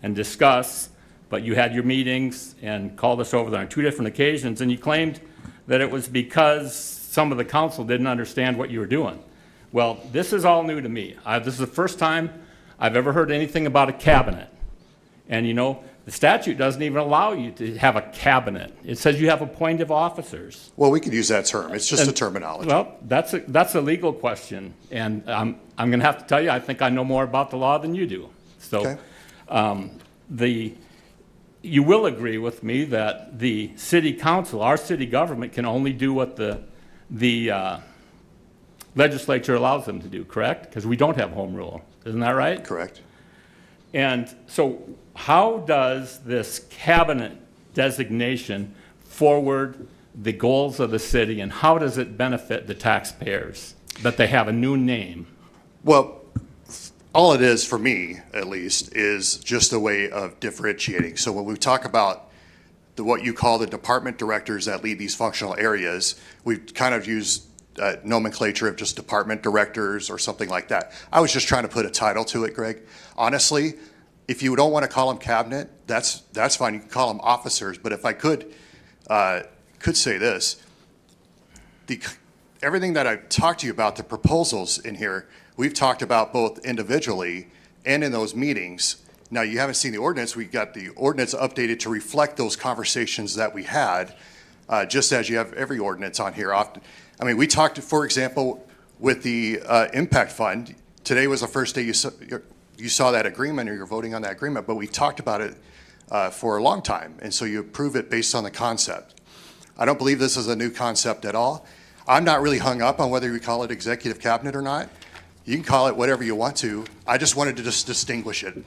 and discuss, but you had your meetings and called us over there on 2 different occasions, and you claimed that it was because some of the council didn't understand what you were doing. Well, this is all new to me. This is the first time I've ever heard anything about a cabinet. And you know, the statute doesn't even allow you to have a cabinet. It says you have appointive officers. Well, we could use that term. It's just a terminology. Well, that's a legal question, and I'm going to have to tell you, I think I know more about the law than you do. So, Okay. You will agree with me that the city council, our city government, can only do what the legislature allows them to do, correct? Because we don't have home rule. Isn't that right? Correct. And so how does this cabinet designation forward the goals of the city, and how does it benefit the taxpayers that they have a new name? Well, all it is for me, at least, is just a way of differentiating. So when we talk about what you call the department directors that lead these functional areas, we've kind of used nomenclature of just department directors or something like that. I was just trying to put a title to it, Greg. Honestly, if you don't want to call them cabinet, that's fine. You can call them officers. But if I could say this, everything that I've talked to you about, the proposals in here, we've talked about both individually and in those meetings. Now, you haven't seen the ordinance. We got the ordinance updated to reflect those conversations that we had, just as you have every ordinance on here. Often, I mean, we talked, for example, with the impact fund. Today was the first day you saw that agreement, or you're voting on that agreement, but we talked about it for a long time, and so you approve it based on the concept. I don't believe this is a new concept at all. I'm not really hung up on whether you call it executive cabinet or not. You can call it whatever you want to. I just wanted to just distinguish it.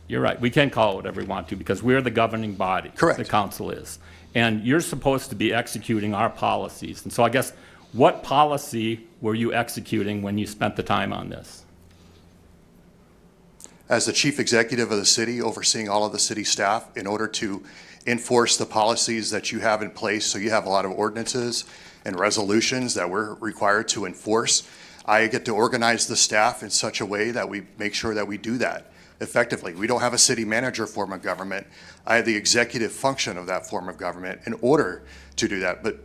You're right. We can call it whatever we want to because we're the governing body. Correct. The council is. And you're supposed to be executing our policies. And so I guess, what policy were you executing when you spent the time on this? As the chief executive of the city, overseeing all of the city staff in order to enforce the policies that you have in place. So you have a lot of ordinances and resolutions that we're required to enforce. I get to organize the staff in such a way that we make sure that we do that effectively. We don't have a city manager form of government. I have the executive function of that form of government in order to do that. But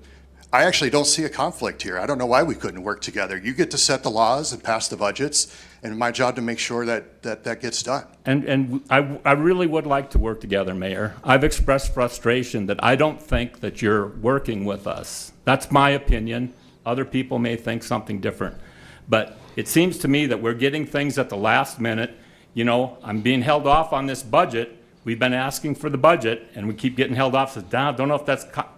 I actually don't see a conflict here. I don't know why we couldn't work together. You get to set the laws and pass the budgets, and my job to make sure that gets done. And I really would like to work together, Mayor. I've expressed frustration that I don't think that you're working with us. That's my opinion. Other people may think something different. But it seems to me that we're getting things at the last minute. You know, I'm being held off on this budget. We've been asking for the budget, and we keep getting held off. So I don't know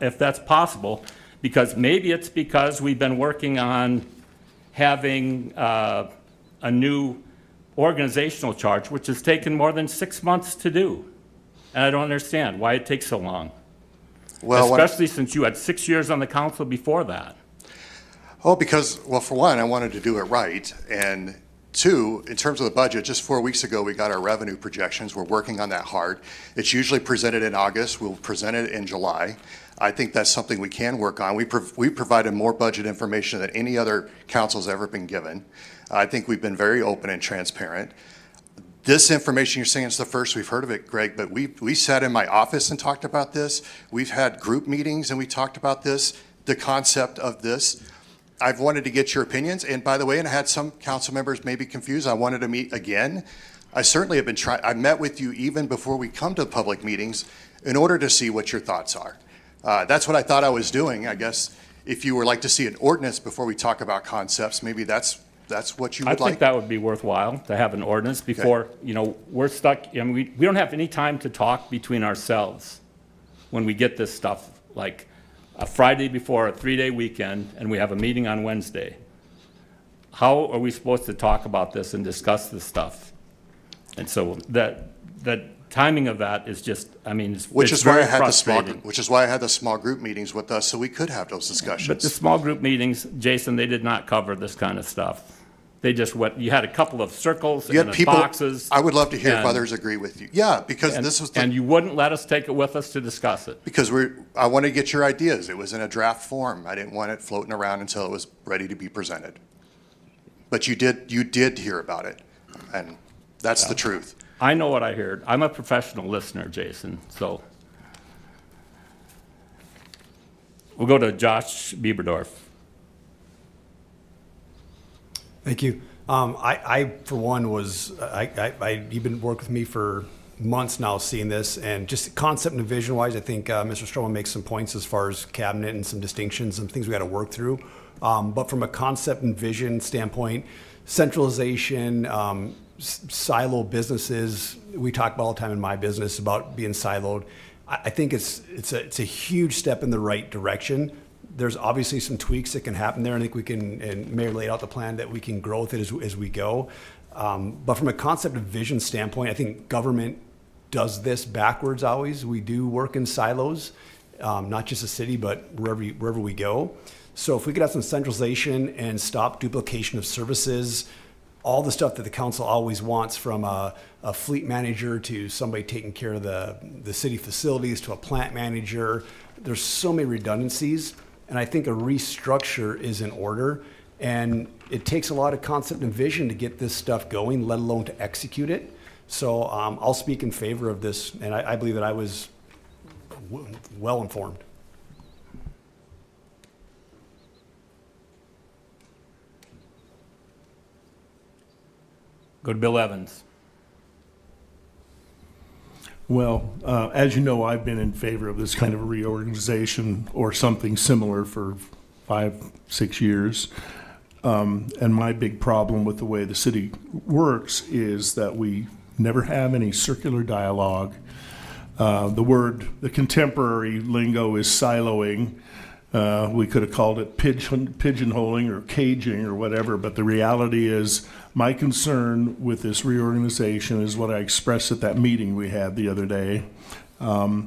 if that's possible, because maybe it's because we've been working on having a new organizational chart, which has taken more than 6 months to do. And I don't understand why it takes so long. Well, especially since you had 6 years on the council before that. Oh, because, well, for one, I wanted to do it right. And two, in terms of the budget, just 4 weeks ago, we got our revenue projections. We're working on that hard. It's usually presented in August. We'll present it in July. I think that's something we can work on. We provided more budget information than any other council's ever been given. I think we've been very open and transparent. This information you're saying is the first we've heard of it, Greg, but we sat in my office and talked about this. We've had group meetings and we talked about this, the concept of this. I've wanted to get your opinions, and by the way, and I had some council members maybe confused, I wanted to meet again. I certainly have been trying, I met with you even before we come to public meetings in order to see what your thoughts are. That's what I thought I was doing. I guess if you would like to see an ordinance before we talk about concepts, maybe that's what you I would think like. that would be worthwhile to have an ordinance before, you know, we're stuck, I mean, we don't have any time to talk between ourselves when we get this stuff, like a Friday before a 3-day weekend and we have a meeting on Wednesday. How are we supposed to talk about this and discuss this stuff? And so the timing of that is just, I mean, it's Which is why I very had frustrating. which is why I had the small group meetings with us, so we could have those But discussions. the small group meetings, Jason, they did not cover this kind of stuff. They just you had a couple of circles You had and people, boxes. I would love to hear if and- others agree with you. Yeah, because and- this was And you wouldn't let us take it with us to discuss it. because I want to get your ideas. It was in a draft form. I didn't want it floating around until it was ready to be presented. But you did hear about it, and that's the truth. I know what I heard. I'm a professional listener, Jason, so. We'll go to Josh Bieberdorf. Thank you. I for one, you've been working with me for months now seeing this, and just concept and vision wise, I think Mr. Stroman makes some points as far as cabinet and some distinctions and things we got to work through. But from a concept and vision standpoint, centralization, silo businesses, we talk about all the time in my business about being siloed. I think it's a huge step in the right direction. There's obviously some tweaks that can happen there. I think we can, and Mayor laid out the plan that we can grow with it as we go. But from a concept and vision standpoint, I think government does this backwards always. We do work in silos, not just a city, but wherever we go. So if we could have some centralization and stop duplication of services, all the stuff that the council always wants, from a fleet manager to somebody taking care of the city facilities to a plant manager, there's so many redundancies. And I think a restructure is in order. And it takes a lot of concept and vision to get this stuff going, let alone to execute it. So I'll speak in favor of this, and I believe that I was well informed. Go to Bill Evans. Well, as you know, I've been in favor of this kind of reorganization or something similar for 5-6 years. And my big problem with the way the city works is that we never have any circular dialogue. The contemporary lingo is siloing. We could have called it pigeonholing or caging or whatever, but the reality is my concern with this reorganization is what I expressed at that meeting we had the other day. We're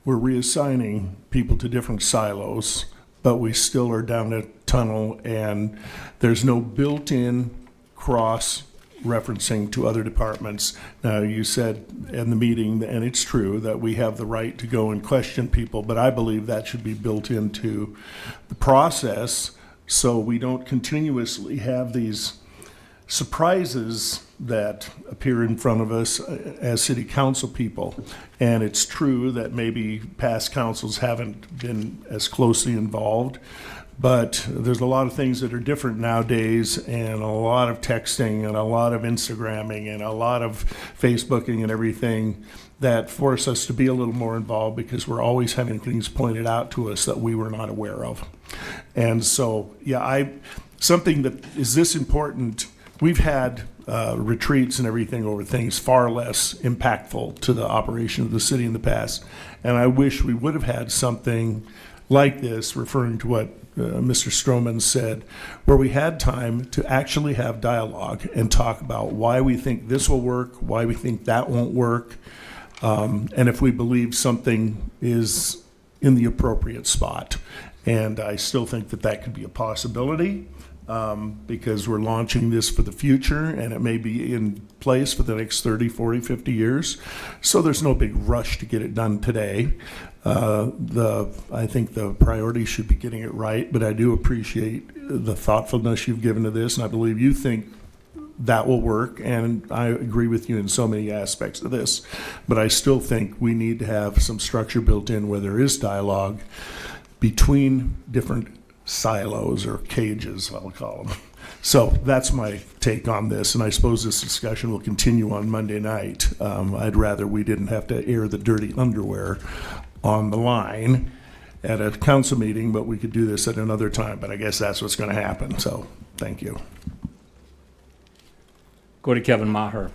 reassigning people to different silos, but we still are down a tunnel, and there's no built-in cross-referencing to other departments. Now, you said in the meeting, and it's true, that we have the right to go and question people, but I believe that should be built into the process so we don't continuously have these surprises that appear in front of us as city council people. And it's true that maybe past councils haven't been as closely involved, but there's a lot of things that are different nowadays, and a lot of texting and a lot of Instagramming and a lot of Facebooking and everything that force us to be a little more involved because we're always having things pointed out to us that we were not aware of. And so, yeah, something that is this important. We've had retreats and everything over things far less impactful to the operation of the city in the past. And I wish we would have had something like this, referring to what Mr. Stroman said, where we had time to actually have dialogue and talk about why we think this will work, why we think that won't work, and if we believe something is in the appropriate spot. And I still think that that could be a possibility. Because we're launching this for the future, and it may be in place for the next 30, 40, 50 years. So there's no big rush to get it done today. I think the priority should be getting it right, but I do appreciate the thoughtfulness you've given to this, and I believe you think that will work, and I agree with you in so many aspects of this. But I still think we need to have some structure built in where there is dialogue between different silos or cages, I'll call them. So that's my take on this, and I suppose this discussion will continue on Monday night. I'd rather we didn't have to air the dirty underwear on the line at a council meeting, but we could do this at another time. But I guess that's what's going to happen, so thank you. Go to Kevin Maher.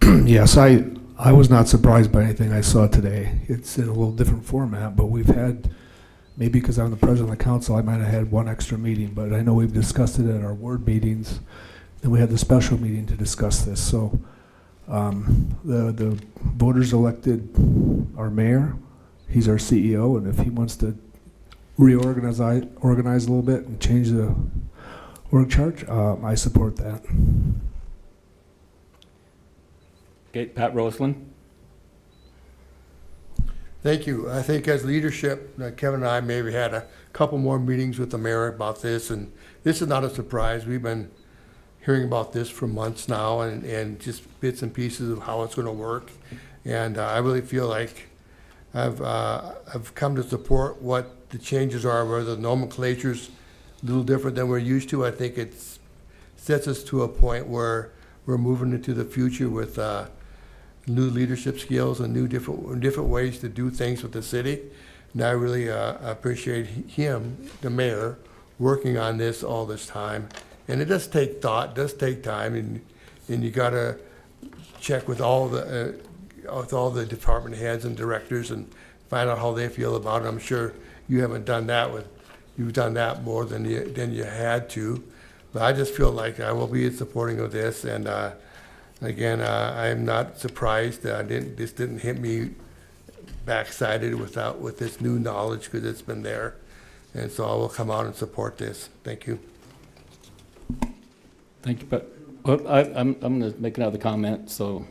Yes, I was not surprised by anything I saw today. It's in a little different format, but we've had, maybe because I'm the president of the council, I might have had one extra meeting, but I know we've discussed it at our ward meetings, and we had the special meeting to discuss this. So the voters elected our mayor. He's our CEO, and if he wants to organize a little bit and change the org chart, I support that. Okay, Pat Roseland. Thank you. I think as leadership, Kevin and I maybe had a couple more meetings with the mayor about this, and this is not a surprise. We've been hearing about this for months now, and just bits and pieces of how it's going to work. And I really feel like I've come to support what the changes are, where the nomenclature's a little different than we're used to. I think it sets us to a point where we're moving into the future with new leadership skills and new different ways to do things with the city. And I really appreciate him, the mayor, working on this all this time. And it does take thought, does take time, and you got to check with all the department heads and directors and find out how they feel about it. I'm sure you haven't done that you've done that more than you had to. But I just feel like I will be supporting of this, and again, I'm not surprised. This didn't hit me backsided with this new knowledge, because it's been there, and so I will come out and support this. Thank you. Thank you, Pat. Well, I'm going to make another comment, so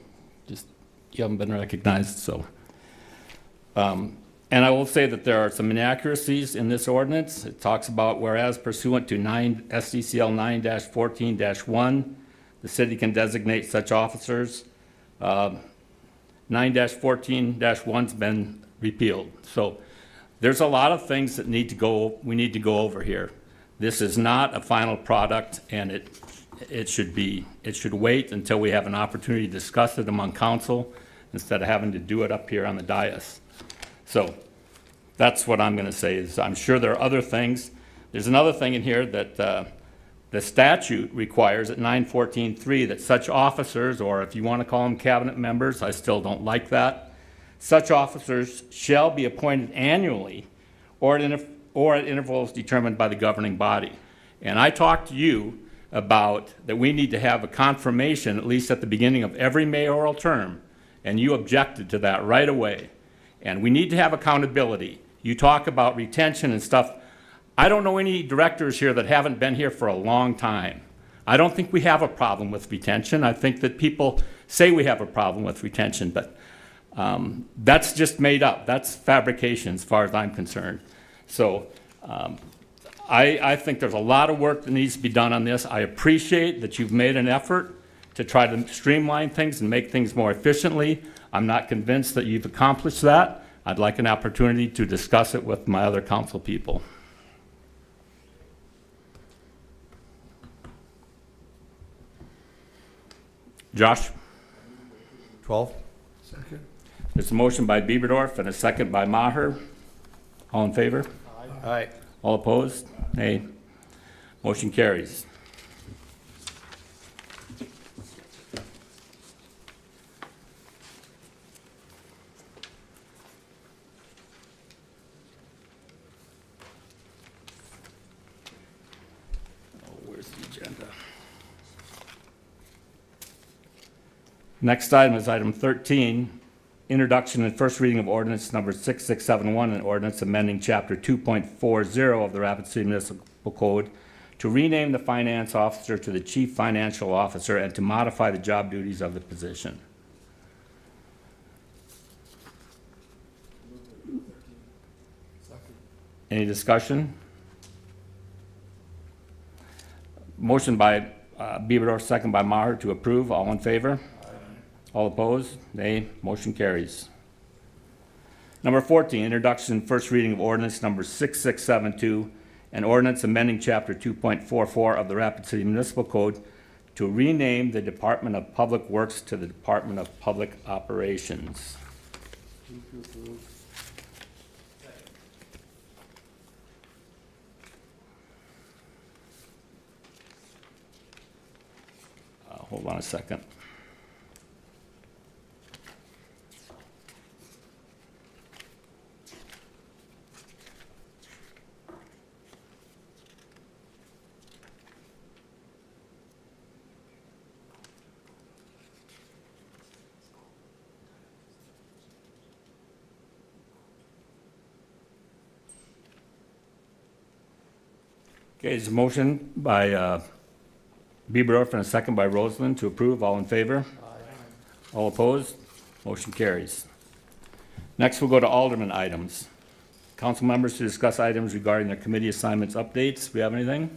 just, you haven't been recognized, so. And I will say that there are some inaccuracies in this ordinance. It talks about whereas pursuant to SDCL 9-14-1, the city can designate such officers. 9-14-1's been repealed. So there's a lot of things that we need to go over here. This is not a final product, and it should wait until we have an opportunity to discuss it among council instead of having to do it up here on the dais. So that's what I'm going to say. Is I'm sure there are other things. There's another thing in here that the statute requires at 914.3 that such officers, or if you want to call them cabinet members, I still don't like that, such officers shall be appointed annually or at intervals determined by the governing body. And I talked to you about that we need to have a confirmation, at least at the beginning of every mayoral term, and you objected to that right away. And we need to have accountability. You talk about retention and stuff. I don't know any directors here that haven't been here for a long time. I don't think we have a problem with retention. I think that people say we have a problem with retention, but that's just made up. That's fabrication as far as I'm concerned. So I think there's a lot of work that needs to be done on this. I appreciate that you've made an effort to try to streamline things and make things more efficiently. I'm not convinced that you've accomplished that. I'd like an opportunity to discuss it with my other council people. Josh? 12. Second. There's a motion by Bieberdorf and a second by Maher. All in favor? Aye. All opposed? Nay. Motion carries. Where's the agenda? Next item is item 13, introduction and first reading of ordinance number 6671, an ordinance amending chapter 2.40 of the Rapid City Municipal Code to rename the finance officer to the chief financial officer and to modify the job duties of the position. Any discussion? Motion by Bieberdorf, second by Maher to approve. All in favor? All opposed? Nay. Motion carries. Number 14, introduction and first reading of ordinance number 6672, an ordinance amending chapter 2.44 of the Rapid City Municipal Code to rename the Department of Public Works to the Department of Public Operations. Hold on a second. Okay, there's a motion by Bieberdorf and a second by Roseland to approve. All in favor? All opposed? Motion carries. Next, we'll go to Alderman items. Council members to discuss items regarding their committee assignments updates. We have anything?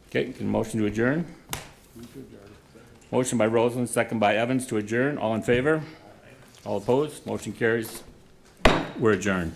Okay, can motion to adjourn? Motion by Roseland, second by Evans to adjourn. All in favor? All opposed? Motion carries. We're adjourned.